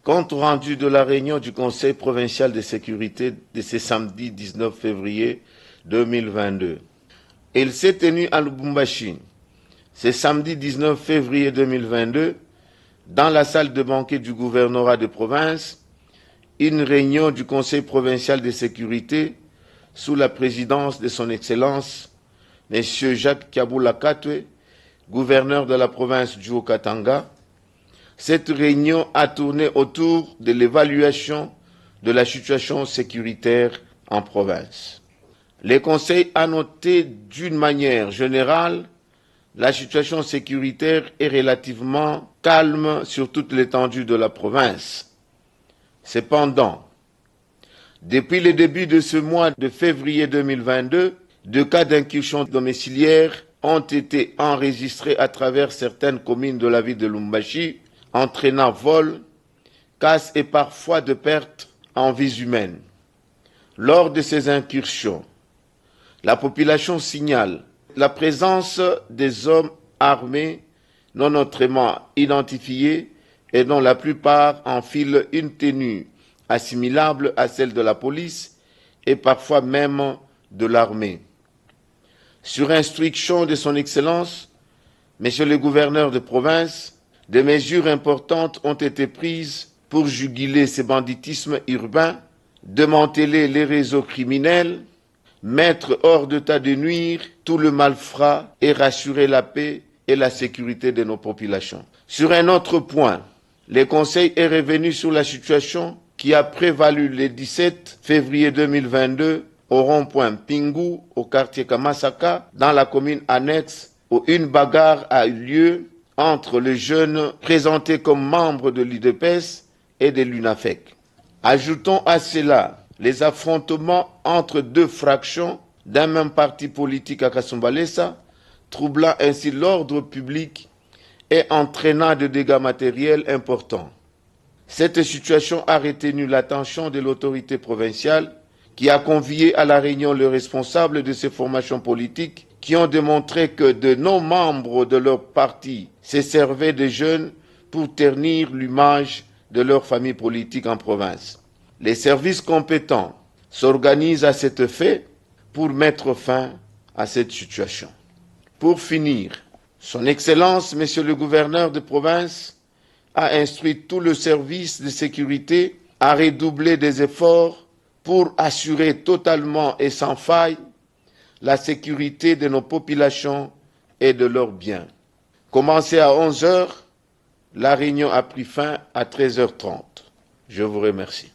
Compte rendu de la réunion du Conseil provincial de sécurité de ce samedi 19 février 2022. Il s'est tenu à Lubumbashi ce samedi 19 février 2022 dans la salle de banquet du gouvernorat de province une réunion du Conseil provincial de sécurité sous la présidence de son Excellence M. Jacques Kabula Katwe, gouverneur de la province du Haut-Katanga. Cette réunion a tourné autour de l'évaluation de la situation sécuritaire en province. Le Conseil a noté d'une manière générale la situation sécuritaire est relativement calme sur toute l'étendue de la province. Cependant, depuis le début de ce mois de février 2022, 2 cas d'incursion domiciliaire ont été enregistrés à travers certaines communes de la ville de Lubumbashi, entraînant vol, casse et parfois de pertes en vies humaines. Lors de ces incursions, la population signale la présence des hommes armés non autrement identifiés et dont la plupart enfilent une tenue assimilable à celle de la police et parfois même de l'armée. Sur instruction de son Excellence, Monsieur le gouverneur de province, des mesures importantes ont été prises pour juguler ce banditisme urbain, démanteler les réseaux criminels, mettre hors d'état de nuire tout le malfrat et rassurer la paix et la sécurité de nos populations. Sur un autre point, le Conseil est revenu sur la situation qui a prévalu le 17 février 2022 au rond-point Pingu, au quartier Kamasaka, dans la commune annexe, où une bagarre a eu lieu entre les jeunes présentés comme membres de l'UDPS et de l'UNAFEC. Ajoutons à cela les affrontements entre 2 fractions d'un même parti politique à Kasumbalesa, troublant ainsi l'ordre public et entraînant des dégâts matériels importants. Cette situation a retenu l'attention de l'autorité provinciale qui a convié à la réunion les responsables de ces formations politiques qui ont démontré que de non-membres de leur parti se servaient des jeunes pour ternir l'image de leur famille politique en province. Les services compétents s'organisent à cet effet pour mettre fin à cette situation. Pour finir, Son Excellence, Monsieur le gouverneur de province, a instruit tout le service de sécurité à redoubler des efforts pour assurer totalement et sans faille la sécurité de nos populations et de leurs biens. Commencé à 11 h, la réunion a pris fin à 13 h 30. Je vous remercie.